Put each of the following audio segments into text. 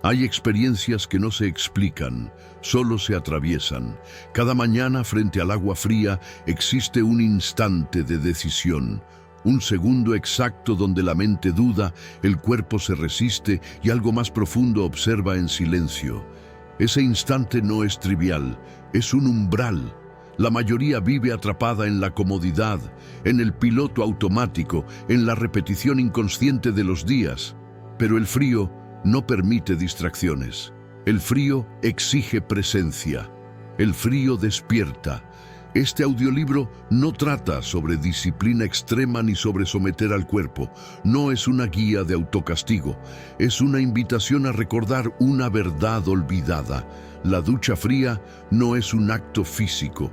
Hay experiencias que no se explican, solo se atraviesan. Cada mañana frente al agua fría existe un instante de decisión, un segundo exacto donde la mente duda, el cuerpo se resiste y algo más profundo observa en silencio. Ese instante no es trivial, es un umbral. La mayoría vive atrapada en la comodidad, en el piloto automático, en la repetición inconsciente de los días. Pero el frío no permite distracciones. El frío exige presencia. El frío despierta. Este audiolibro no trata sobre disciplina extrema ni sobre someter al cuerpo. No es una guía de autocastigo. Es una invitación a recordar una verdad olvidada. La ducha fría no es un acto físico.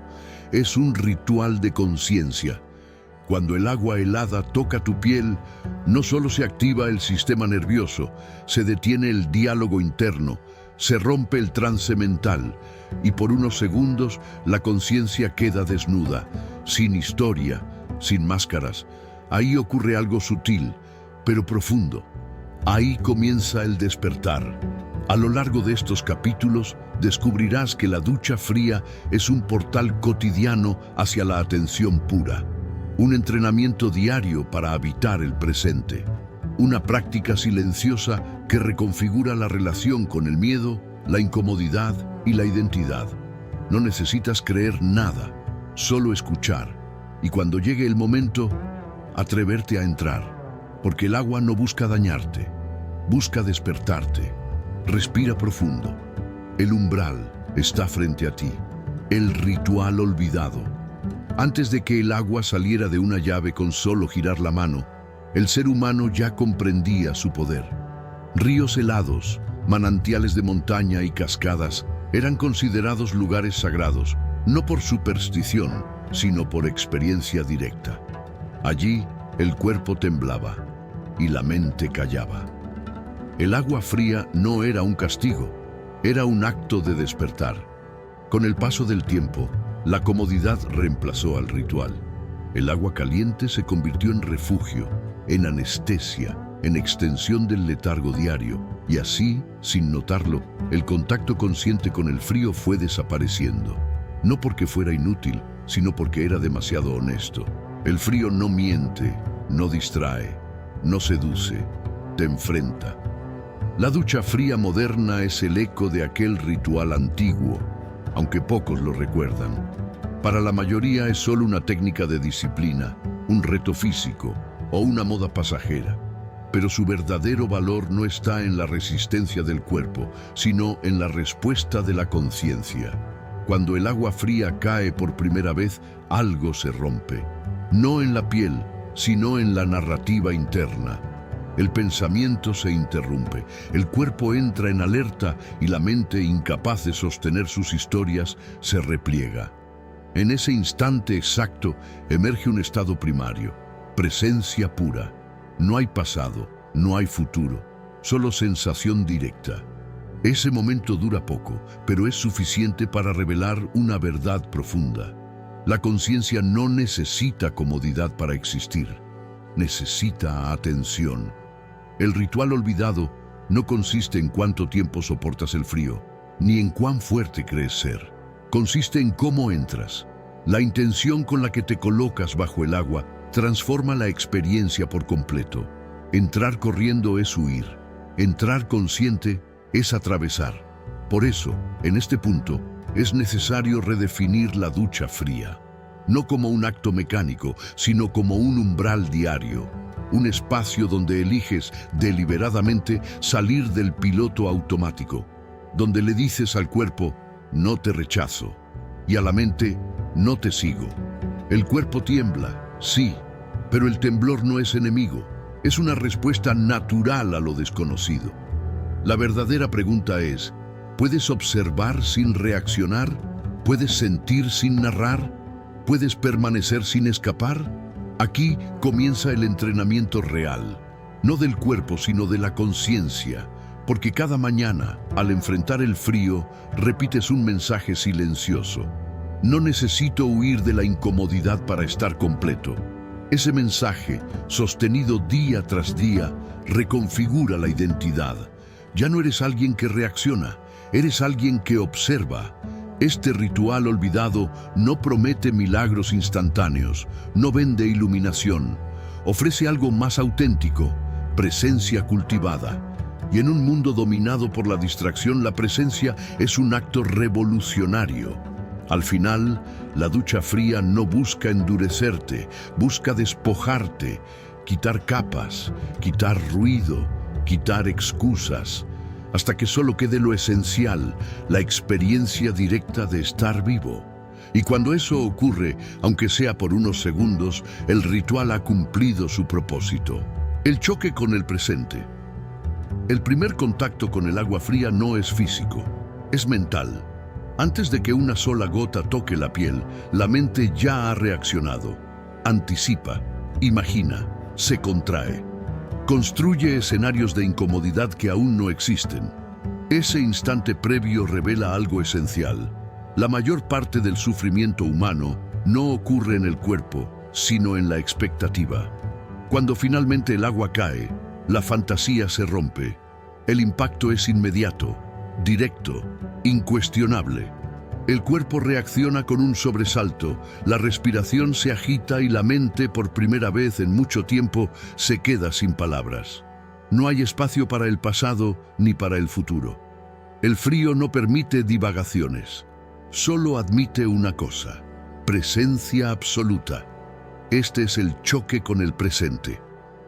Es un ritual de conciencia. Cuando el agua helada toca tu piel, no solo se activa el sistema nervioso, se detiene el diálogo interno, se rompe el trance mental y por unos segundos la conciencia queda desnuda, sin historia, sin máscaras. Ahí ocurre algo sutil, pero profundo. Ahí comienza el despertar. A lo largo de estos capítulos descubrirás que la ducha fría es un portal cotidiano hacia la atención pura. Un entrenamiento diario para habitar el presente. Una práctica silenciosa que reconfigura la relación con el miedo, la incomodidad y la identidad. No necesitas creer nada, solo escuchar. Y cuando llegue el momento, atreverte a entrar. Porque el agua no busca dañarte, busca despertarte. Respira profundo. El umbral está frente a ti. El ritual olvidado. Antes de que el agua saliera de una llave con solo girar la mano, el ser humano ya comprendía su poder. Ríos helados, manantiales de montaña y cascadas eran considerados lugares sagrados, no por superstición, sino por experiencia directa. Allí, el cuerpo temblaba y la mente callaba. El agua fría no era un castigo, era un acto de despertar. Con el paso del tiempo, la comodidad reemplazó al ritual. El agua caliente se convirtió en refugio, en anestesia, en extensión del letargo diario, y así, sin notarlo, el contacto consciente con el frío fue desapareciendo. No porque fuera inútil, sino porque era demasiado honesto. El frío no miente, no distrae, no seduce, te enfrenta. La ducha fría moderna es el eco de aquel ritual antiguo, aunque pocos lo recuerdan. Para la mayoría es solo una técnica de disciplina, un reto físico o una moda pasajera. Pero su verdadero valor no está en la resistencia del cuerpo, sino en la respuesta de la conciencia. Cuando el agua fría cae por primera vez, algo se rompe. No en la piel, sino en la narrativa interna. El pensamiento se interrumpe, el cuerpo entra en alerta y la mente, incapaz de sostener sus historias, se repliega. En ese instante exacto emerge un estado primario, presencia pura. No hay pasado, no hay futuro, solo sensación directa. Ese momento dura poco, pero es suficiente para revelar una verdad profunda. La conciencia no necesita comodidad para existir, necesita atención. El ritual olvidado no consiste en cuánto tiempo soportas el frío, ni en cuán fuerte crees ser. Consiste en cómo entras. La intención con la que te colocas bajo el agua transforma la experiencia por completo. Entrar corriendo es huir. Entrar consciente es atravesar. Por eso, en este punto, es necesario redefinir la ducha fría. No como un acto mecánico, sino como un umbral diario. Un espacio donde eliges deliberadamente salir del piloto automático, donde le dices al cuerpo, no te rechazo, y a la mente, no te sigo. El cuerpo tiembla, sí, pero el temblor no es enemigo, es una respuesta natural a lo desconocido. La verdadera pregunta es, ¿puedes observar sin reaccionar? ¿Puedes sentir sin narrar? ¿Puedes permanecer sin escapar? Aquí comienza el entrenamiento real, no del cuerpo sino de la conciencia, porque cada mañana, al enfrentar el frío, repites un mensaje silencioso. No necesito huir de la incomodidad para estar completo. Ese mensaje, sostenido día tras día, reconfigura la identidad. Ya no eres alguien que reacciona, eres alguien que observa. Este ritual olvidado no promete milagros instantáneos, no vende iluminación, ofrece algo más auténtico, presencia cultivada. Y en un mundo dominado por la distracción, la presencia es un acto revolucionario. Al final, la ducha fría no busca endurecerte, busca despojarte, quitar capas, quitar ruido, quitar excusas, hasta que solo quede lo esencial, la experiencia directa de estar vivo. Y cuando eso ocurre, aunque sea por unos segundos, el ritual ha cumplido su propósito. El choque con el presente. El primer contacto con el agua fría no es físico, es mental. Antes de que una sola gota toque la piel, la mente ya ha reaccionado. Anticipa, imagina, se contrae. Construye escenarios de incomodidad que aún no existen. Ese instante previo revela algo esencial. La mayor parte del sufrimiento humano no ocurre en el cuerpo, sino en la expectativa. Cuando finalmente el agua cae, la fantasía se rompe. El impacto es inmediato, directo, incuestionable. El cuerpo reacciona con un sobresalto, la respiración se agita y la mente, por primera vez en mucho tiempo, se queda sin palabras. No hay espacio para el pasado ni para el futuro. El frío no permite divagaciones. Solo admite una cosa: presencia absoluta. Este es el choque con el presente.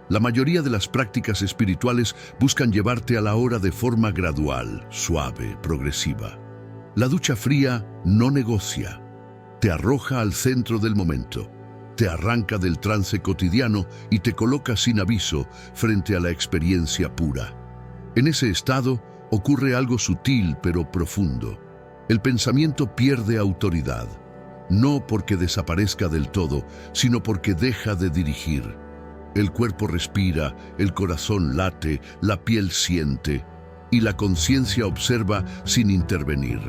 La mayoría de las prácticas espirituales buscan llevarte a la hora de forma gradual, suave, progresiva. La ducha fría no negocia. Te arroja al centro del momento. Te arranca del trance cotidiano y te coloca sin aviso frente a la experiencia pura. En ese estado ocurre algo sutil pero profundo. El pensamiento pierde autoridad, no porque desaparezca del todo, sino porque deja de dirigir. El cuerpo respira, el corazón late, la piel siente y la conciencia observa sin intervenir.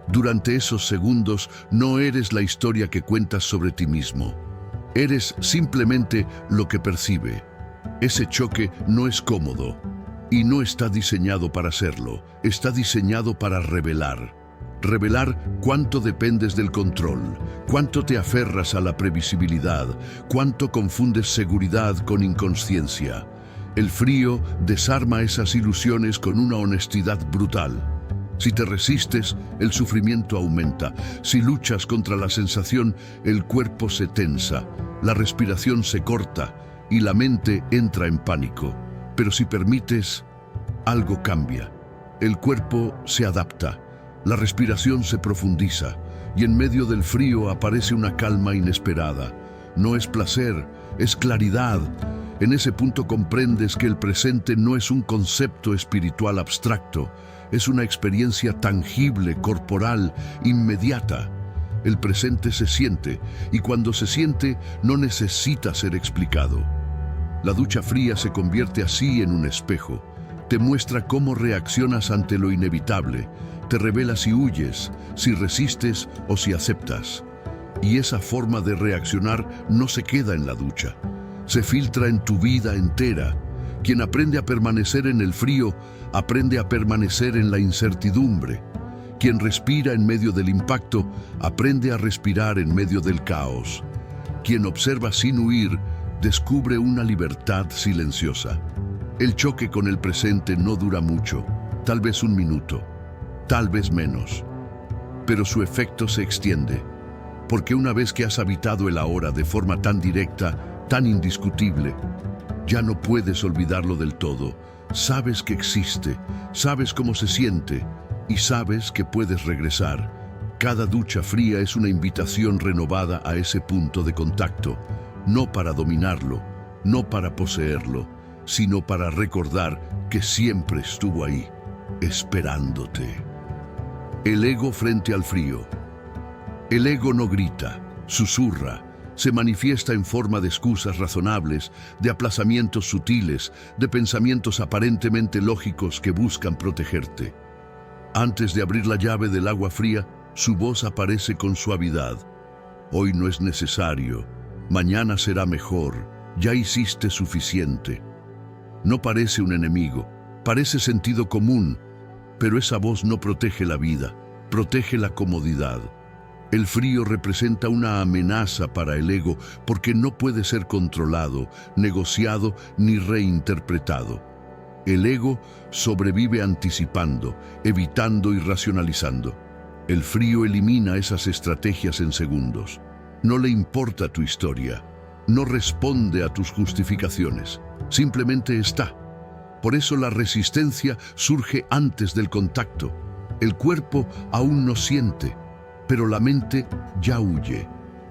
Durante esos segundos no eres la historia que cuentas sobre ti mismo. Eres simplemente lo que percibe. Ese choque no es cómodo y no está diseñado para serlo. Está diseñado para revelar. Revelar cuánto dependes del control, cuánto te aferras a la previsibilidad, cuánto confundes seguridad con inconsciencia. El frío desarma esas ilusiones con una honestidad brutal. Si te resistes, el sufrimiento aumenta. Si luchas contra la sensación, el cuerpo se tensa, la respiración se corta y la mente entra en pánico. Pero si permites, algo cambia. El cuerpo se adapta, la respiración se profundiza y en medio del frío aparece una calma inesperada. No es placer, es claridad. En ese punto comprendes que el presente no es un concepto espiritual abstracto, es una experiencia tangible, corporal, inmediata. El presente se siente, y cuando se siente, no necesita ser explicado. La ducha fría se convierte así en un espejo. Te muestra cómo reaccionas ante lo inevitable. Te revela si huyes, si resistes o si aceptas. Y esa forma de reaccionar no se queda en la ducha. Se filtra en tu vida entera. Quien aprende a permanecer en el frío, aprende a permanecer en la incertidumbre. Quien respira en medio del impacto, aprende a respirar en medio del caos. Quien observa sin huir, descubre una libertad silenciosa. El choque con el presente no dura mucho, tal vez un minuto, tal vez menos. Pero su efecto se extiende, porque una vez que has habitado el ahora de forma tan directa, tan indiscutible, ya no puedes olvidarlo del todo. Sabes que existe, sabes cómo se siente y sabes que puedes regresar. Cada ducha fría es una invitación renovada a ese punto de contacto, no para dominarlo, no para poseerlo, sino para recordar que siempre estuvo ahí, esperándote. El ego frente al frío. El ego no grita, susurra. Se manifiesta en forma de excusas razonables, de aplazamientos sutiles, de pensamientos aparentemente lógicos que buscan protegerte. Antes de abrir la llave del agua fría, su voz aparece con suavidad. Hoy no es necesario, mañana será mejor, ya hiciste suficiente. No parece un enemigo, Parece sentido común, pero esa voz no protege la vida, protege la comodidad. El frío representa una amenaza para el ego porque no puede ser controlado, negociado ni reinterpretado. El ego sobrevive anticipando, evitando y racionalizando. El frío elimina esas estrategias en segundos. No le importa tu historia, no responde a tus justificaciones, simplemente está. Por eso la resistencia surge antes del contacto. El cuerpo aún no siente, pero la mente ya huye.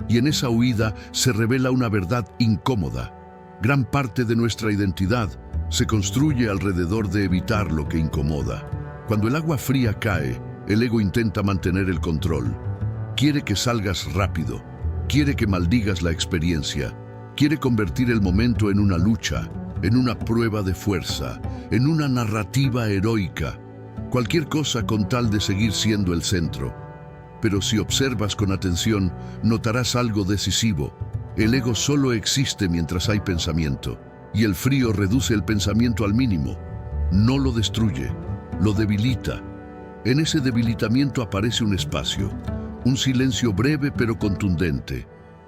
Y en esa huida se revela una verdad incómoda. Gran parte de nuestra identidad se construye alrededor de evitar lo que incomoda. Cuando el agua fría cae, el ego intenta mantener el control. Quiere que salgas rápido, quiere que maldigas la experiencia, quiere convertir el momento en una lucha, en una prueba de fuerza, en una narrativa heroica. Cualquier cosa con tal de seguir siendo el centro. Pero si observas con atención, notarás algo decisivo. El ego solo existe mientras hay pensamiento, y el frío reduce el pensamiento al mínimo. No lo destruye, lo debilita. En ese debilitamiento aparece un espacio, un silencio breve pero contundente.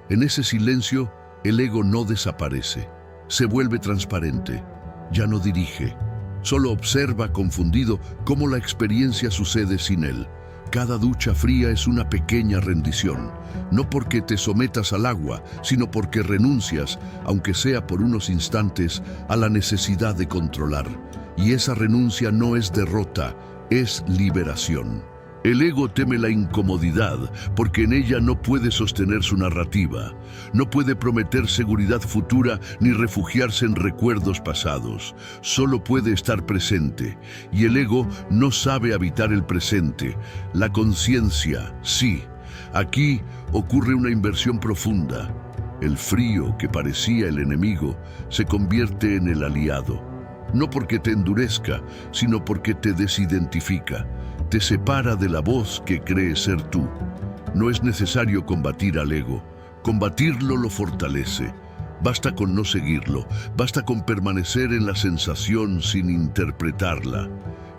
En ese silencio, el ego no desaparece, se vuelve transparente, ya no dirige. Solo observa confundido cómo la experiencia sucede sin él. Cada ducha fría es una pequeña rendición, no porque te sometas al agua, sino porque renuncias, aunque sea por unos instantes, a la necesidad de controlar. Y esa renuncia no es derrota, es liberación. El ego teme la incomodidad porque en ella no puede sostener su narrativa, no puede prometer seguridad futura ni refugiarse en recuerdos pasados, solo puede estar presente, y el ego no sabe habitar el presente. La conciencia, sí. Aquí ocurre una inversión profunda. El frío, que parecía el enemigo, se convierte en el aliado, no porque te endurezca, sino porque te desidentifica. Te separa de la voz que cree ser tú. No es necesario combatir al ego. Combatirlo lo fortalece. Basta con no seguirlo. Basta con permanecer en la sensación sin interpretarla.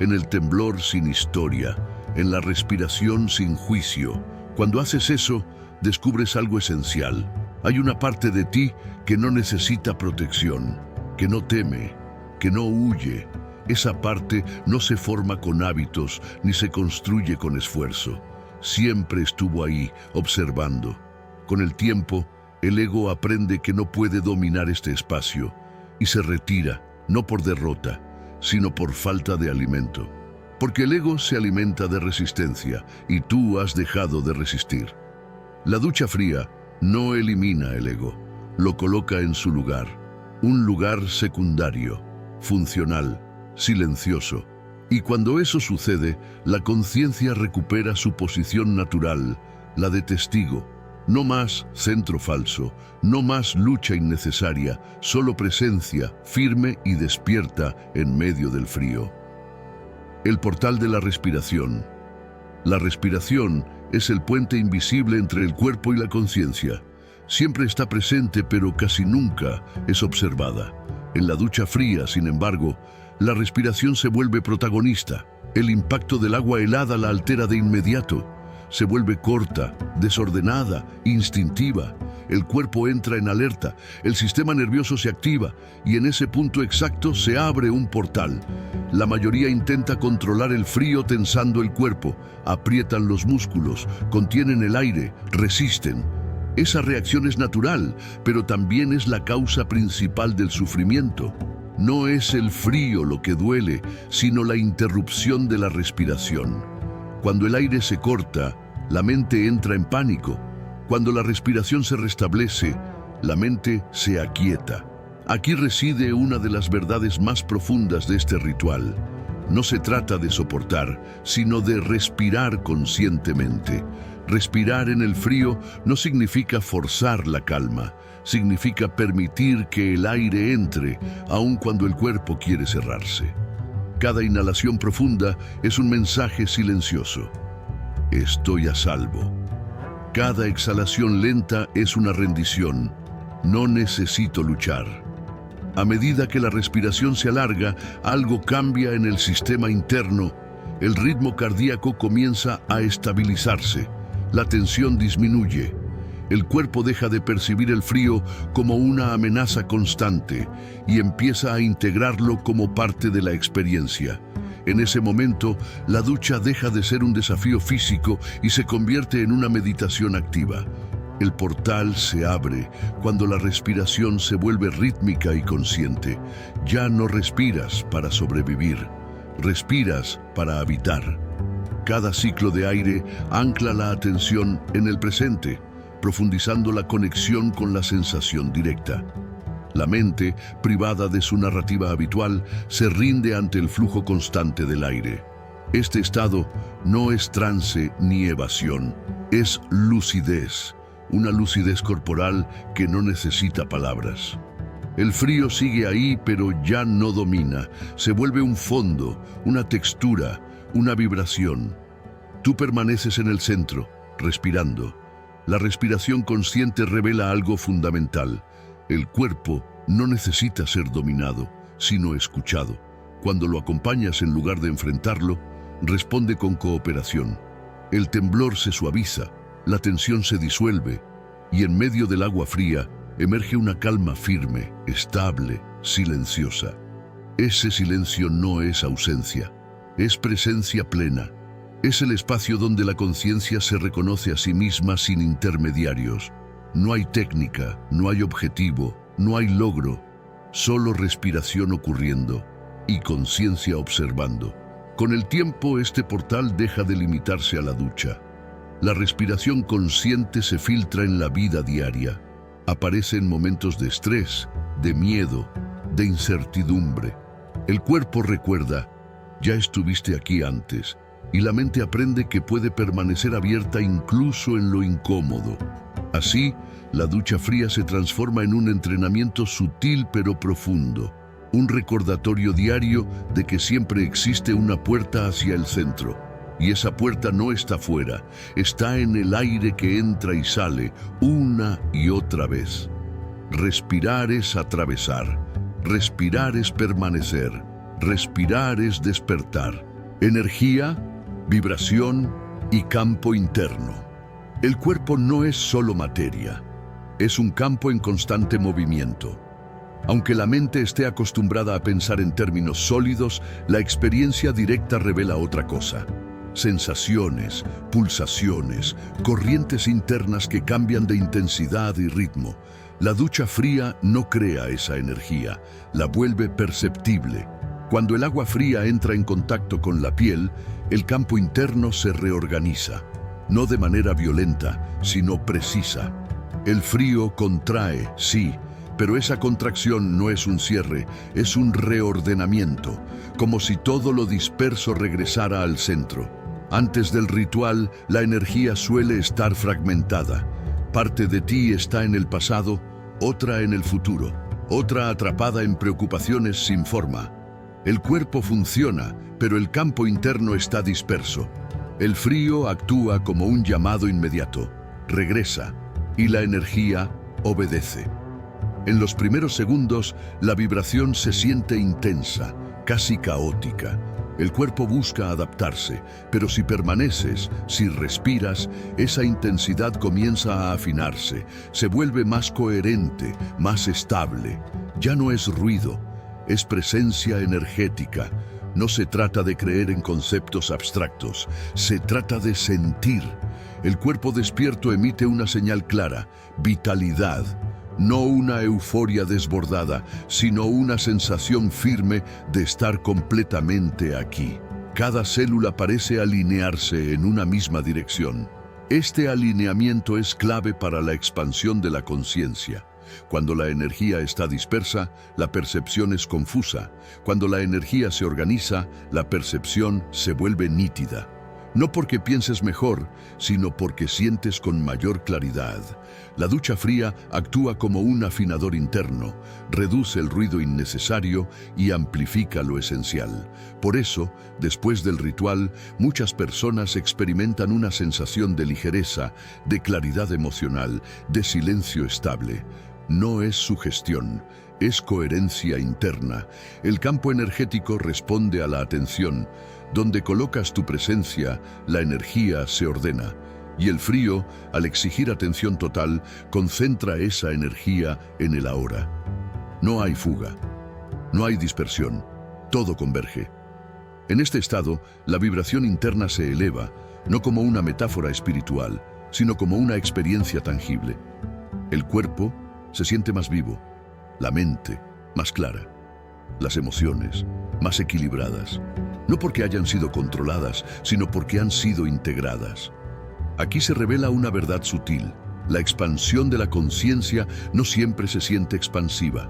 En el temblor sin historia. En la respiración sin juicio. Cuando haces eso, descubres algo esencial. Hay una parte de ti que no necesita protección, que no teme, que no huye. Esa parte no se forma con hábitos ni se construye con esfuerzo. Siempre estuvo ahí, observando. Con el tiempo, el ego aprende que no puede dominar este espacio y se retira, no por derrota, sino por falta de alimento. Porque el ego se alimenta de resistencia y tú has dejado de resistir. La ducha fría no elimina el ego, lo coloca en su lugar, un lugar secundario, funcional, silencioso. Y cuando eso sucede, la conciencia recupera su posición natural, la de testigo. No más centro falso, no más lucha innecesaria, solo presencia firme y despierta en medio del frío. El portal de la respiración. La respiración es el puente invisible entre el cuerpo y la conciencia. Siempre está presente, pero casi nunca es observada. En la ducha fría, sin embargo, la respiración se vuelve protagonista. El impacto del agua helada la altera de inmediato. Se vuelve corta, desordenada, instintiva. El cuerpo entra en alerta, el sistema nervioso se activa y en ese punto exacto se abre un portal. La mayoría intenta controlar el frío tensando el cuerpo, aprietan los músculos, contienen el aire, resisten. Esa reacción es natural, pero también es la causa principal del sufrimiento. No es el frío lo que duele, sino la interrupción de la respiración. Cuando el aire se corta, la mente entra en pánico. Cuando la respiración se restablece, la mente se aquieta. Aquí reside una de las verdades más profundas de este ritual. No se trata de soportar, sino de respirar conscientemente. Respirar en el frío no significa forzar la calma, significa permitir que el aire entre, aun cuando el cuerpo quiere cerrarse. Cada inhalación profunda es un mensaje silencioso. Estoy a salvo. Cada exhalación lenta es una rendición. No necesito luchar. A medida que la respiración se alarga, algo cambia en el sistema interno. El ritmo cardíaco comienza a estabilizarse. La tensión disminuye. El cuerpo deja de percibir el frío como una amenaza constante y empieza a integrarlo como parte de la experiencia. En ese momento, la ducha deja de ser un desafío físico y se convierte en una meditación activa. El portal se abre cuando la respiración se vuelve rítmica y consciente. Ya no respiras para sobrevivir, respiras para habitar. Cada ciclo de aire ancla la atención en el presente, profundizando la conexión con la sensación directa. La mente, privada de su narrativa habitual, se rinde ante el flujo constante del aire. Este estado no es trance ni evasión, es lucidez, una lucidez corporal que no necesita palabras. El frío sigue ahí, pero ya no domina, se vuelve un fondo, una textura, una vibración. Tú permaneces en el centro, respirando. La respiración consciente revela algo fundamental. El cuerpo no necesita ser dominado, sino escuchado. Cuando lo acompañas en lugar de enfrentarlo, responde con cooperación. El temblor se suaviza, la tensión se disuelve, y en medio del agua fría emerge una calma firme, estable, silenciosa. Ese silencio no es ausencia, es presencia plena. Es el espacio donde la conciencia se reconoce a sí misma sin intermediarios. No hay técnica, no hay objetivo, no hay logro, solo respiración ocurriendo y conciencia observando. Con el tiempo, este portal deja de limitarse a la ducha. La respiración consciente se filtra en la vida diaria. Aparece en momentos de estrés, de miedo, de incertidumbre. El cuerpo recuerda, ya estuviste aquí antes, y la mente aprende que puede permanecer abierta incluso en lo incómodo. Así, la ducha fría se transforma en un entrenamiento sutil pero profundo, un recordatorio diario de que siempre existe una puerta hacia el centro. Y esa puerta no está fuera, está en el aire que entra y sale una y otra vez. Respirar es atravesar, respirar es permanecer, respirar es despertar. Energía, vibración y campo interno. El cuerpo no es solo materia, es un campo en constante movimiento. Aunque la mente esté acostumbrada a pensar en términos sólidos, la experiencia directa revela otra cosa. Sensaciones, pulsaciones, corrientes internas que cambian de intensidad y ritmo. La ducha fría no crea esa energía, la vuelve perceptible. Cuando el agua fría entra en contacto con la piel, el campo interno se reorganiza, no de manera violenta, sino precisa. El frío contrae, sí, pero esa contracción no es un cierre, es un reordenamiento, como si todo lo disperso regresara al centro. Antes del ritual, la energía suele estar fragmentada. Parte de ti está en el pasado, otra en el futuro, otra atrapada en preocupaciones sin forma. El cuerpo funciona, pero el campo interno está disperso. El frío actúa como un llamado inmediato, regresa, y la energía obedece. En los primeros segundos, la vibración se siente intensa, casi caótica. El cuerpo busca adaptarse, pero si permaneces, si respiras, esa intensidad comienza a afinarse, se vuelve más coherente, más estable. Ya no es ruido, es presencia energética. No se trata de creer en conceptos abstractos, se trata de sentir. El cuerpo despierto emite una señal clara, vitalidad. No una euforia desbordada, sino una sensación firme de estar completamente aquí. Cada célula parece alinearse en una misma dirección. Este alineamiento es clave para la expansión de la conciencia. Cuando la energía está dispersa, la percepción es confusa. Cuando la energía se organiza, la percepción se vuelve nítida. No porque pienses mejor, sino porque sientes con mayor claridad. La ducha fría actúa como un afinador interno, reduce el ruido innecesario y amplifica lo esencial. Por eso, después del ritual, muchas personas experimentan una sensación de ligereza, de claridad emocional, de silencio estable. No es sugestión, es coherencia interna. El campo energético responde a la atención. Donde colocas tu presencia, la energía se ordena. Y el frío, al exigir atención total, concentra esa energía en el ahora. No hay fuga, no hay dispersión, todo converge. En este estado, la vibración interna se eleva, no como una metáfora espiritual, sino como una experiencia tangible. El cuerpo se siente más vivo, la mente más clara, las emociones más equilibradas, no porque hayan sido controladas, sino porque han sido integradas. Aquí se revela una verdad sutil. La expansión de la conciencia no siempre se siente expansiva.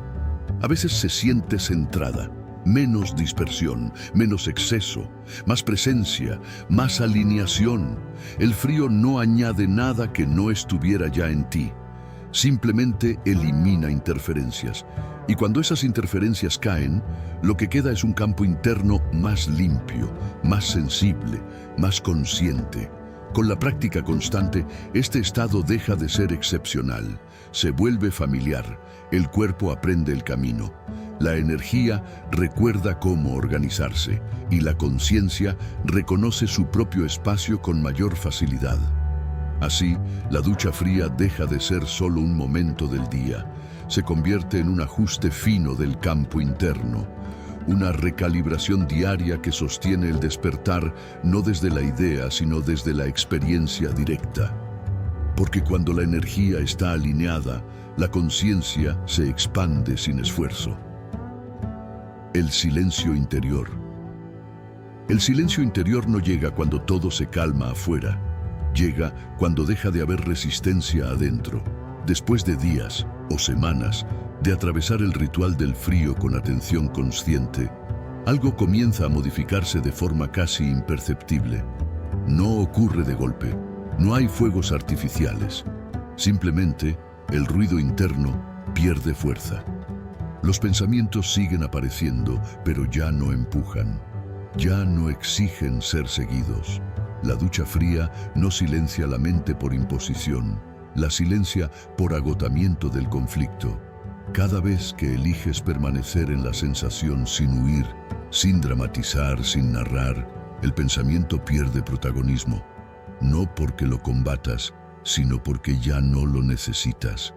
A veces se siente centrada. Menos dispersión, menos exceso, más presencia, más alineación. El frío no añade nada que no estuviera ya en ti. Simplemente elimina interferencias. Y cuando esas interferencias caen, lo que queda es un campo interno más limpio, más sensible, más consciente. Con la práctica constante, este estado deja de ser excepcional, se vuelve familiar, el cuerpo aprende el camino, la energía recuerda cómo organizarse y la conciencia reconoce su propio espacio con mayor facilidad. Así, la ducha fría deja de ser solo un momento del día, se convierte en un ajuste fino del campo interno, una recalibración diaria que sostiene el despertar no desde la idea, sino desde la experiencia directa. Porque cuando la energía está alineada, la conciencia se expande sin esfuerzo. El silencio interior. El silencio interior no llega cuando todo se calma afuera. Llega cuando deja de haber resistencia adentro. Después de días o semanas de atravesar el ritual del frío con atención consciente, algo comienza a modificarse de forma casi imperceptible. No ocurre de golpe, no hay fuegos artificiales. Simplemente, el ruido interno pierde fuerza. Los pensamientos siguen apareciendo, pero ya no empujan, ya no exigen ser seguidos. La ducha fría no silencia la mente por imposición, la silencia por agotamiento del conflicto. Cada vez que eliges permanecer en la sensación sin huir, sin dramatizar, sin narrar, el pensamiento pierde protagonismo. No porque lo combatas, sino porque ya no lo necesitas.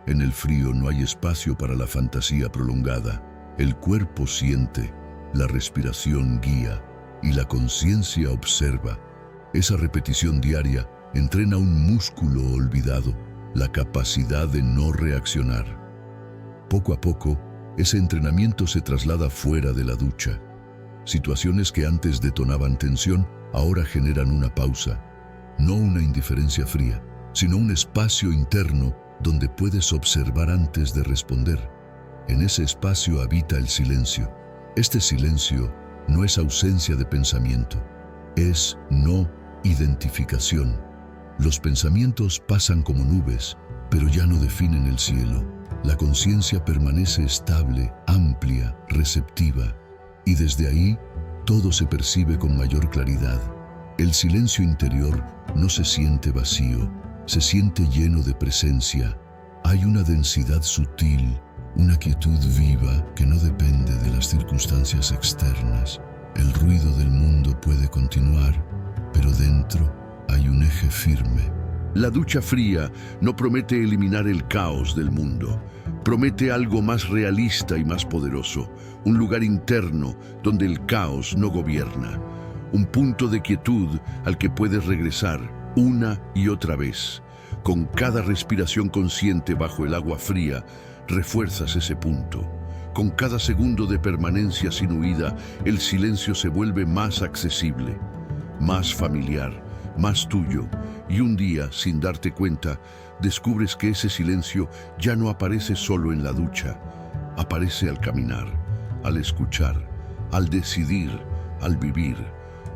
En el frío no hay espacio para la fantasía prolongada. El cuerpo siente, la respiración guía y la conciencia observa. Esa repetición diaria entrena un músculo olvidado, la capacidad de no reaccionar. Poco a poco, ese entrenamiento se traslada fuera de la ducha. Situaciones que antes detonaban tensión, ahora generan una pausa. No una indiferencia fría, sino un espacio interno donde puedes observar antes de responder. En ese espacio habita el silencio. Este silencio no es ausencia de pensamiento, es no identificación. Los pensamientos pasan como nubes, pero ya no definen el cielo. La conciencia permanece estable, amplia, receptiva, y desde ahí todo se percibe con mayor claridad. El silencio interior no se siente vacío, se siente lleno de presencia. Hay una densidad sutil, una quietud viva que no depende de las circunstancias externas. El ruido del mundo puede continuar, pero dentro hay un eje firme. La ducha fría no promete eliminar el caos del mundo. Promete algo más realista y más poderoso, un lugar interno donde el caos no gobierna, un punto de quietud al que puedes regresar una y otra vez. Con cada respiración consciente bajo el agua fría, refuerzas ese punto. Con cada segundo de permanencia sin huida, el silencio se vuelve más accesible, más familiar, más tuyo, y un día, sin darte cuenta, descubres que ese silencio ya no aparece solo en la ducha, aparece al caminar, al escuchar, al decidir, al vivir,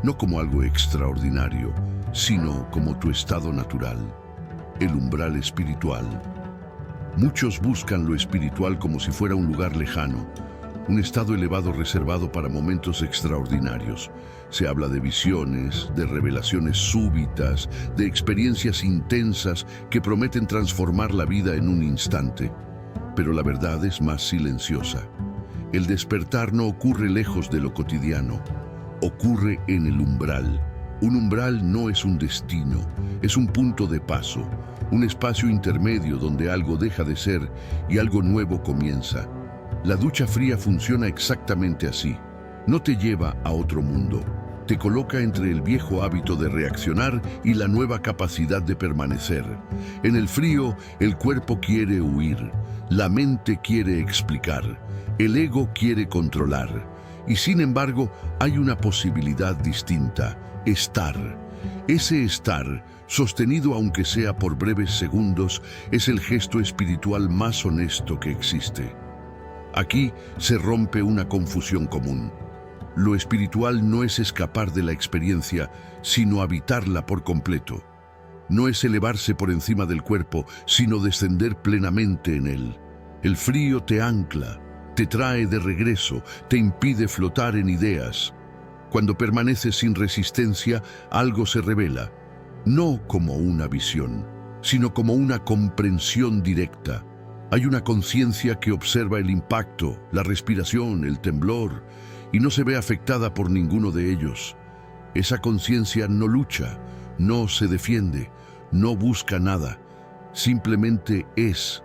no como algo extraordinario, sino como tu estado natural, el umbral espiritual. Muchos buscan lo espiritual como si fuera un lugar lejano, un estado elevado reservado para momentos extraordinarios. Se habla de visiones, de revelaciones súbitas, de experiencias intensas que prometen transformar la vida en un instante. pero la verdad es más silenciosa. El despertar no ocurre lejos de lo cotidiano, ocurre en el umbral. Un umbral no es un destino, es un punto de paso, un espacio intermedio donde algo deja de ser y algo nuevo comienza. La ducha fría funciona exactamente así. No te lleva a otro mundo, te coloca entre el viejo hábito de reaccionar y la nueva capacidad de permanecer. En el frío, el cuerpo quiere huir, la mente quiere explicar, el ego quiere controlar. Y sin embargo, hay una posibilidad distinta: estar. Ese estar, sostenido aunque sea por breves segundos, es el gesto espiritual más honesto que existe. Aquí se rompe una confusión común. Lo espiritual no es escapar de la experiencia, sino habitarla por completo. No es elevarse por encima del cuerpo, sino descender plenamente en él. El frío te ancla, te trae de regreso, te impide flotar en ideas. Cuando permaneces sin resistencia, algo se revela, no como una visión, sino como una comprensión directa. Hay una conciencia que observa el impacto, la respiración, el temblor, y no se ve afectada por ninguno de ellos. Esa conciencia no lucha, no se defiende, no busca nada, simplemente es.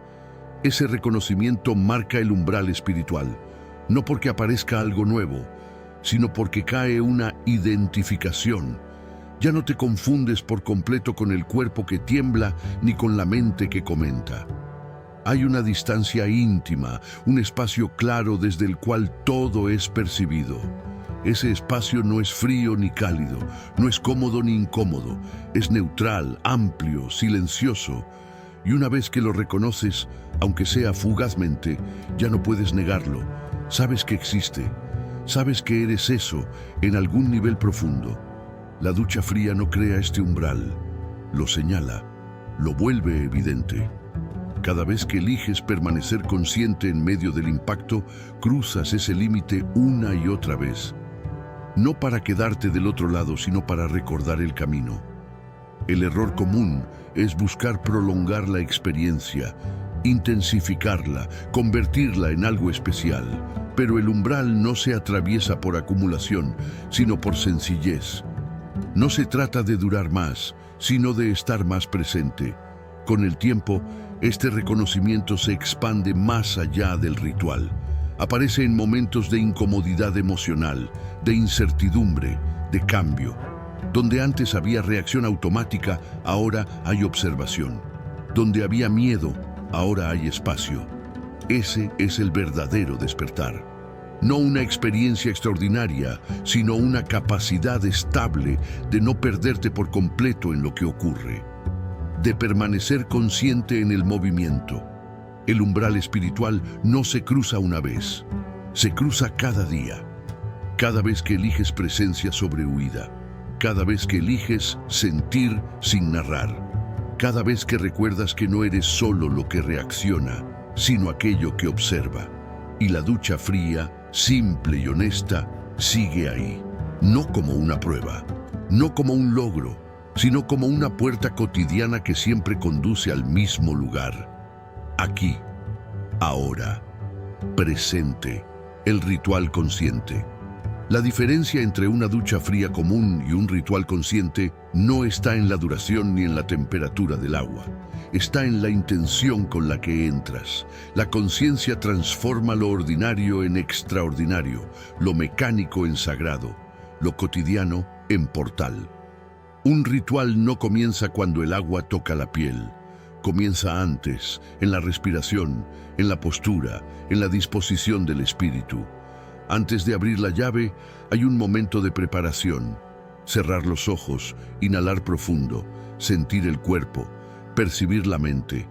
Ese reconocimiento marca el umbral espiritual, no porque aparezca algo nuevo, sino porque cae una identificación. Ya no te confundes por completo con el cuerpo que tiembla ni con la mente que comenta. Hay una distancia íntima, un espacio claro desde el cual todo es percibido. Ese espacio no es frío ni cálido, no es cómodo ni incómodo, es neutral, amplio, silencioso. Y una vez que lo reconoces, aunque sea fugazmente, ya no puedes negarlo. Sabes que existe, sabes que eres eso en algún nivel profundo. La ducha fría no crea este umbral, lo señala, lo vuelve evidente. Cada vez que eliges permanecer consciente en medio del impacto, cruzas ese límite una y otra vez. No para quedarte del otro lado, sino para recordar el camino. El error común es buscar prolongar la experiencia, intensificarla, convertirla en algo especial. Pero el umbral no se atraviesa por acumulación, sino por sencillez. No se trata de durar más, sino de estar más presente. Con el tiempo, este reconocimiento se expande más allá del ritual. Aparece en momentos de incomodidad emocional, de incertidumbre, de cambio. Donde antes había reacción automática, ahora hay observación. Donde había miedo, ahora hay espacio. Ese es el verdadero despertar. No una experiencia extraordinaria, sino una capacidad estable de no perderte por completo en lo que ocurre. De permanecer consciente en el movimiento. El umbral espiritual no se cruza una vez, se cruza cada día. Cada vez que eliges presencia sobre huida. Cada vez que eliges sentir sin narrar. Cada vez que recuerdas que no eres solo lo que reacciona, sino aquello que observa. Y la ducha fría, simple y honesta, sigue ahí. No como una prueba, no como un logro, sino como una puerta cotidiana que siempre conduce al mismo lugar. Aquí, ahora, presente, el ritual consciente. La diferencia entre una ducha fría común y un ritual consciente no está en la duración ni en la temperatura del agua. Está en la intención con la que entras. La conciencia transforma lo ordinario en extraordinario, lo mecánico en sagrado, lo cotidiano en portal. Un ritual no comienza cuando el agua toca la piel. Comienza antes, en la respiración, en la postura, en la disposición del espíritu. Antes de abrir la llave, hay un momento de preparación. Cerrar los ojos, inhalar profundo, sentir el cuerpo, percibir la mente,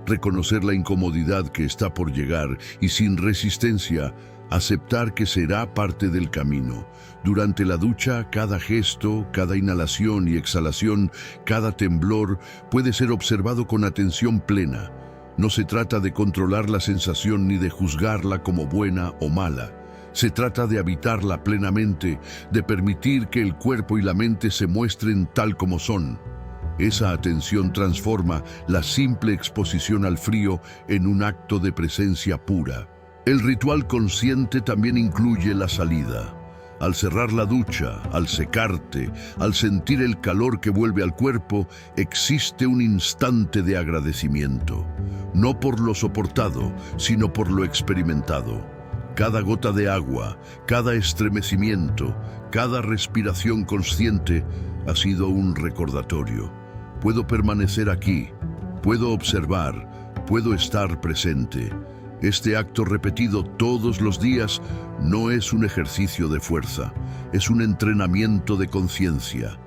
reconocer la incomodidad que está por llegar y sin resistencia, aceptar que será parte del camino. Durante la ducha, cada gesto, cada inhalación y exhalación, cada temblor puede ser observado con atención plena. No se trata de controlar la sensación ni de juzgarla como buena o mala. Se trata de habitarla plenamente, de permitir que el cuerpo y la mente se muestren tal como son. Esa atención transforma la simple exposición al frío en un acto de presencia pura. El ritual consciente también incluye la salida. Al cerrar la ducha, al secarte, al sentir el calor que vuelve al cuerpo, existe un instante de agradecimiento. No por lo soportado, sino por lo experimentado. Cada gota de agua, cada estremecimiento, cada respiración consciente ha sido un recordatorio. Puedo permanecer aquí, puedo observar, puedo estar presente. Este acto repetido todos los días no es un ejercicio de fuerza, es un entrenamiento de conciencia.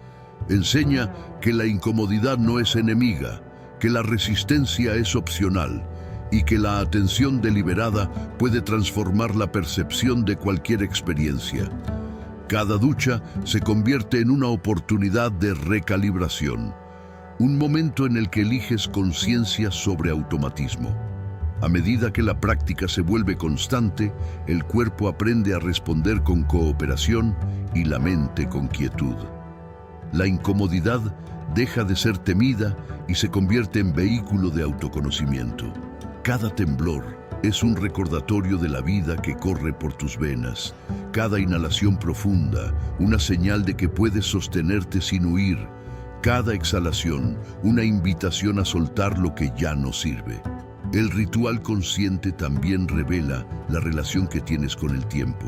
Enseña que la incomodidad no es enemiga, que la resistencia es opcional y que la atención deliberada puede transformar la percepción de cualquier experiencia. Cada ducha se convierte en una oportunidad de recalibración, un momento en el que eliges conciencia sobre automatismo. A medida que la práctica se vuelve constante, el cuerpo aprende a responder con cooperación y la mente con quietud. La incomodidad deja de ser temida y se convierte en vehículo de autoconocimiento. Cada temblor es un recordatorio de la vida que corre por tus venas. Cada inhalación profunda, una señal de que puedes sostenerte sin huir. Cada exhalación, una invitación a soltar lo que ya no sirve. El ritual consciente también revela la relación que tienes con el tiempo.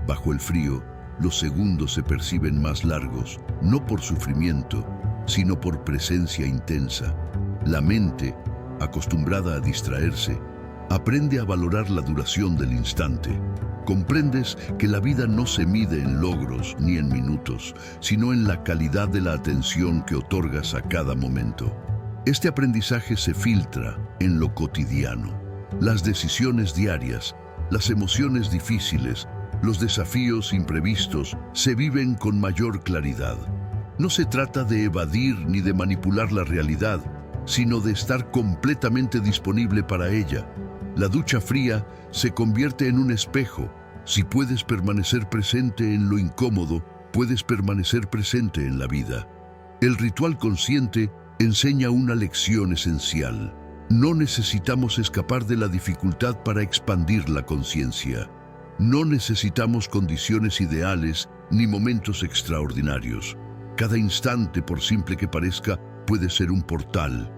Bajo el frío, los segundos se perciben más largos, no por sufrimiento, sino por presencia intensa. La mente, acostumbrada a distraerse, aprende a valorar la duración del instante. Comprendes que la vida no se mide en logros ni en minutos, sino en la calidad de la atención que otorgas a cada momento. Este aprendizaje se filtra en lo cotidiano. Las decisiones diarias, las emociones difíciles, los desafíos imprevistos se viven con mayor claridad. No se trata de evadir ni de manipular la realidad, sino de estar completamente disponible para ella. La ducha fría se convierte en un espejo. Si puedes permanecer presente en lo incómodo, puedes permanecer presente en la vida. El ritual consciente enseña una lección esencial. No necesitamos escapar de la dificultad para expandir la conciencia. No necesitamos condiciones ideales ni momentos extraordinarios. Cada instante, por simple que parezca, puede ser un portal.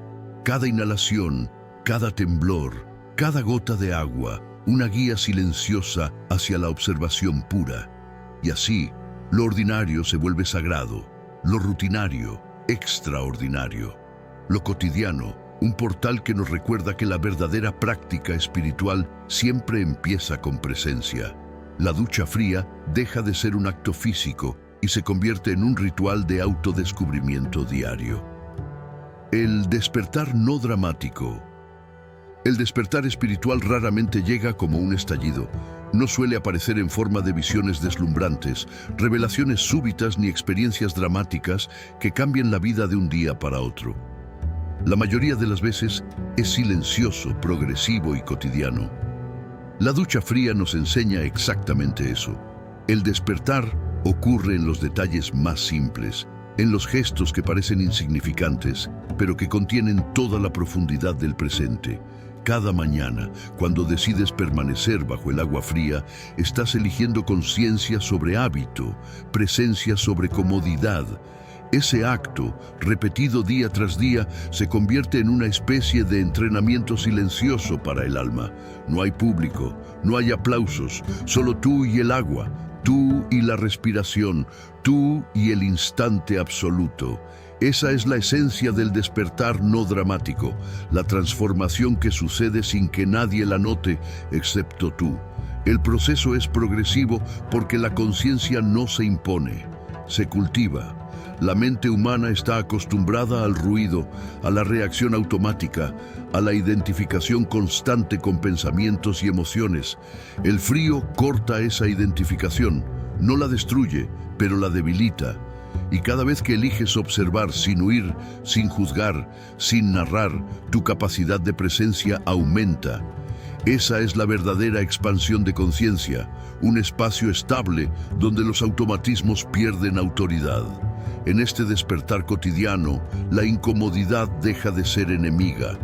Cada inhalación, cada temblor, cada gota de agua, una guía silenciosa hacia la observación pura. Y así, lo ordinario se vuelve sagrado, lo rutinario, extraordinario. Lo cotidiano, un portal que nos recuerda que la verdadera práctica espiritual siempre empieza con presencia. La ducha fría deja de ser un acto físico y se convierte en un ritual de autodescubrimiento diario. El despertar no dramático. El despertar espiritual raramente llega como un estallido. No suele aparecer en forma de visiones deslumbrantes, revelaciones súbitas ni experiencias dramáticas que cambien la vida de un día para otro. La mayoría de las veces es silencioso, progresivo y cotidiano. La ducha fría nos enseña exactamente eso. El despertar ocurre en los detalles más simples, en los gestos que parecen insignificantes, pero que contienen toda la profundidad del presente. Cada mañana, cuando decides permanecer bajo el agua fría, estás eligiendo conciencia sobre hábito, presencia sobre comodidad. Ese acto, repetido día tras día, se convierte en una especie de entrenamiento silencioso para el alma. No hay público, no hay aplausos, solo tú y el agua, tú y la respiración, tú y el instante absoluto. Esa es la esencia del despertar no dramático, la transformación que sucede sin que nadie la note, excepto tú. El proceso es progresivo porque la conciencia no se impone, se cultiva. La mente humana está acostumbrada al ruido, a la reacción automática, a la identificación constante con pensamientos y emociones. El frío corta esa identificación, no la destruye, pero la debilita. Y cada vez que eliges observar sin huir, sin juzgar, sin narrar, tu capacidad de presencia aumenta. Esa es la verdadera expansión de conciencia, un espacio estable donde los automatismos pierden autoridad. En este despertar cotidiano, la incomodidad deja de ser enemiga.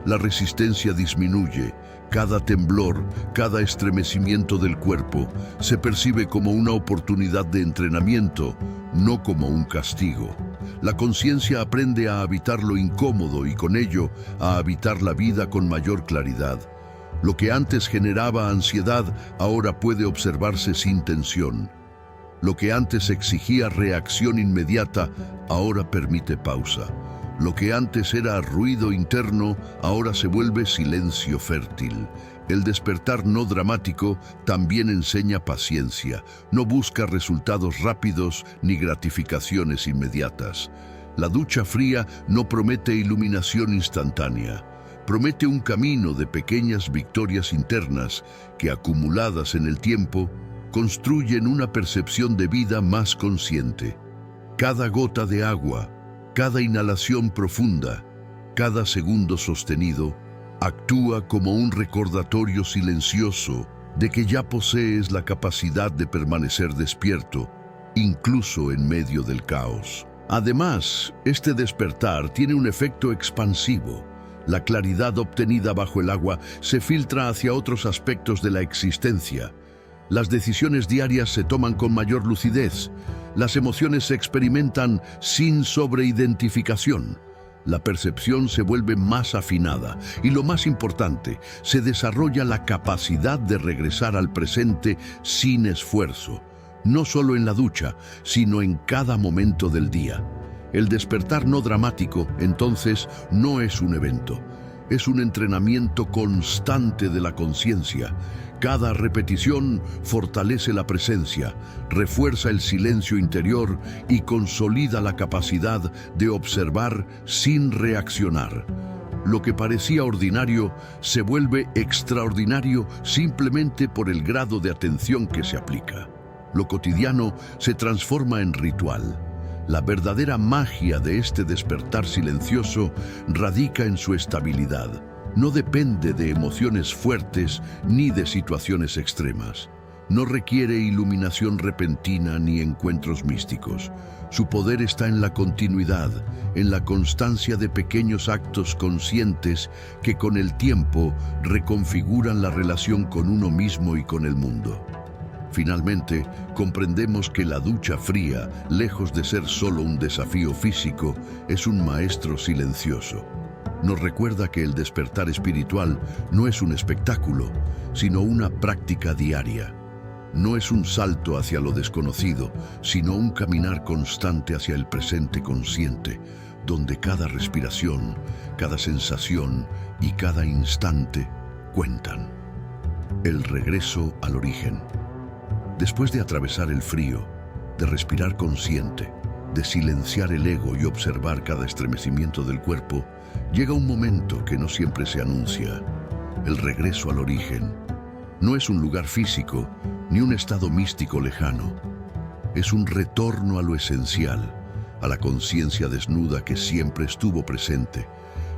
La resistencia disminuye. Cada temblor, cada estremecimiento del cuerpo se percibe como una oportunidad de entrenamiento, no como un castigo. La conciencia aprende a habitar lo incómodo y con ello a habitar la vida con mayor claridad. Lo que antes generaba ansiedad ahora puede observarse sin tensión. Lo que antes exigía reacción inmediata ahora permite pausa. Lo que antes era ruido interno ahora se vuelve silencio fértil. El despertar no dramático también enseña paciencia. No busca resultados rápidos ni gratificaciones inmediatas. La ducha fría no promete iluminación instantánea. Promete un camino de pequeñas victorias internas que, acumuladas en el tiempo, construyen una percepción de vida más consciente. Cada gota de agua, cada inhalación profunda, cada segundo sostenido, actúa como un recordatorio silencioso de que ya posees la capacidad de permanecer despierto, incluso en medio del caos. Además, este despertar tiene un efecto expansivo. La claridad obtenida bajo el agua se filtra hacia otros aspectos de la existencia. Las decisiones diarias se toman con mayor lucidez. Las emociones se experimentan sin sobreidentificación. La percepción se vuelve más afinada y, lo más importante, se desarrolla la capacidad de regresar al presente sin esfuerzo, no solo en la ducha, sino en cada momento del día. El despertar no dramático, entonces, no es un evento. Es un entrenamiento constante de la conciencia. Cada repetición fortalece la presencia, refuerza el silencio interior y consolida la capacidad de observar sin reaccionar. Lo que parecía ordinario se vuelve extraordinario simplemente por el grado de atención que se aplica. Lo cotidiano se transforma en ritual. La verdadera magia de este despertar silencioso radica en su estabilidad. No depende de emociones fuertes ni de situaciones extremas. No requiere iluminación repentina ni encuentros místicos. Su poder está en la continuidad, en la constancia de pequeños actos conscientes que con el tiempo reconfiguran la relación con uno mismo y con el mundo. Finalmente, comprendemos que la ducha fría, lejos de ser solo un desafío físico, es un maestro silencioso. Nos recuerda que el despertar espiritual no es un espectáculo, sino una práctica diaria. No es un salto hacia lo desconocido, sino un caminar constante hacia el presente consciente, donde cada respiración, cada sensación y cada instante cuentan. El regreso al origen. Después de atravesar el frío, de respirar consciente, de silenciar el ego y observar cada estremecimiento del cuerpo, llega un momento que no siempre se anuncia: el regreso al origen. No es un lugar físico, ni un estado místico lejano. Es un retorno a lo esencial, a la conciencia desnuda que siempre estuvo presente,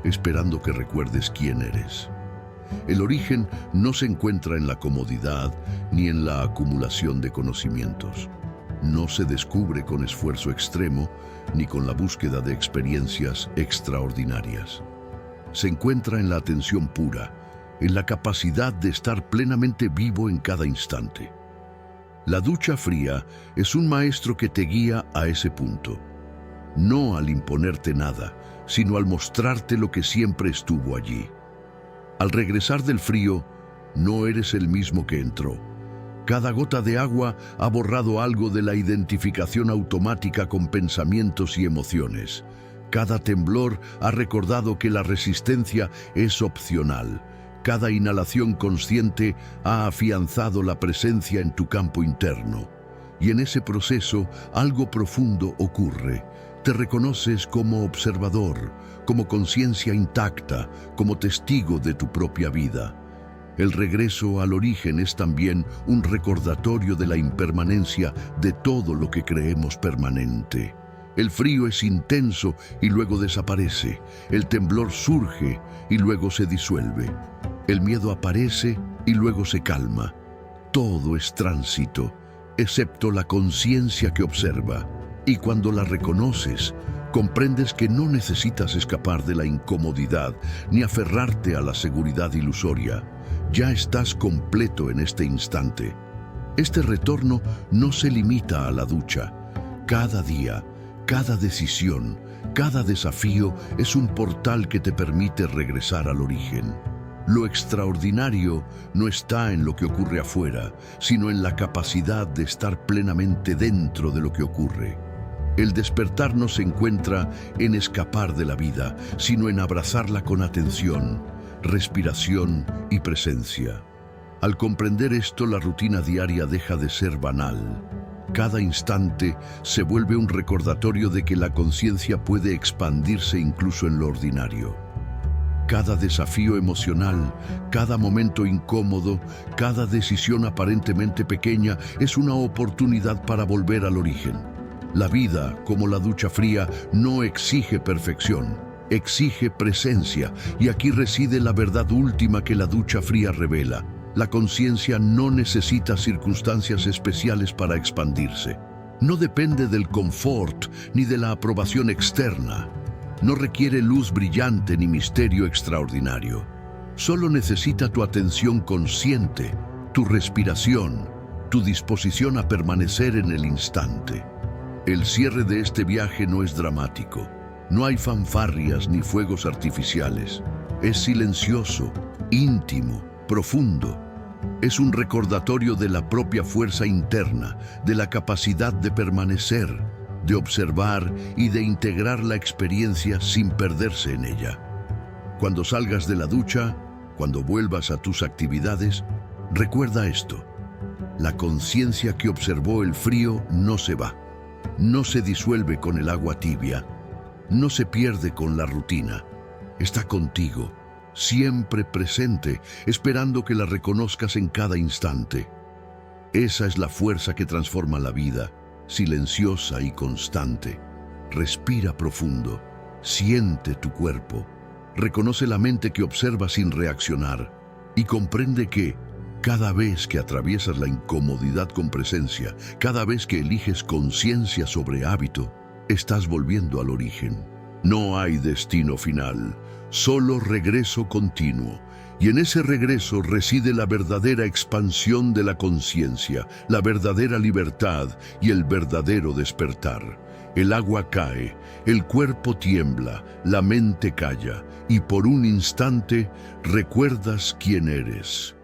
esperando que recuerdes quién eres. El origen no se encuentra en la comodidad ni en la acumulación de conocimientos. No se descubre con esfuerzo extremo ni con la búsqueda de experiencias extraordinarias. Se encuentra en la atención pura, en la capacidad de estar plenamente vivo en cada instante. La ducha fría es un maestro que te guía a ese punto, no al imponerte nada, sino al mostrarte lo que siempre estuvo allí. Al regresar del frío, no eres el mismo que entró. Cada gota de agua ha borrado algo de la identificación automática con pensamientos y emociones. Cada temblor ha recordado que la resistencia es opcional. Cada inhalación consciente ha afianzado la presencia en tu campo interno. Y en ese proceso, algo profundo ocurre. Te reconoces como observador, como conciencia intacta, como testigo de tu propia vida. El regreso al origen es también un recordatorio de la impermanencia de todo lo que creemos permanente. El frío es intenso y luego desaparece. El temblor surge y luego se disuelve. El miedo aparece y luego se calma. Todo es tránsito, excepto la conciencia que observa. Y cuando la reconoces, comprendes que no necesitas escapar de la incomodidad ni aferrarte a la seguridad ilusoria. Ya estás completo en este instante. Este retorno no se limita a la ducha. Cada día, cada decisión, cada desafío es un portal que te permite regresar al origen. Lo extraordinario no está en lo que ocurre afuera, sino en la capacidad de estar plenamente dentro de lo que ocurre. El despertar no se encuentra en escapar de la vida, sino en abrazarla con atención, respiración y presencia. Al comprender esto, la rutina diaria deja de ser banal. Cada instante se vuelve un recordatorio de que la conciencia puede expandirse incluso en lo ordinario. Cada desafío emocional, cada momento incómodo, cada decisión aparentemente pequeña es una oportunidad para volver al origen. La vida, como la ducha fría, no exige perfección, exige presencia, y aquí reside la verdad última que la ducha fría revela. La conciencia no necesita circunstancias especiales para expandirse. No depende del confort ni de la aprobación externa. No requiere luz brillante ni misterio extraordinario. Solo necesita tu atención consciente, tu respiración, tu disposición a permanecer en el instante. El cierre de este viaje no es dramático. No hay fanfarrias ni fuegos artificiales. Es silencioso, íntimo, profundo. Es un recordatorio de la propia fuerza interna, de la capacidad de permanecer, de observar y de integrar la experiencia sin perderse en ella. Cuando salgas de la ducha, cuando vuelvas a tus actividades, recuerda esto. La conciencia que observó el frío no se va, no se disuelve con el agua tibia, no se pierde con la rutina. Está contigo, siempre presente, esperando que la reconozcas en cada instante. Esa es la fuerza que transforma la vida, silenciosa y constante. Respira profundo, siente tu cuerpo, reconoce la mente que observa sin reaccionar y comprende que cada vez que atraviesas la incomodidad con presencia, cada vez que eliges conciencia sobre hábito, estás volviendo al origen. No hay destino final, solo regreso continuo. Y en ese regreso reside la verdadera expansión de la conciencia, la verdadera libertad y el verdadero despertar. El agua cae, el cuerpo tiembla, la mente calla, y por un instante recuerdas quién eres.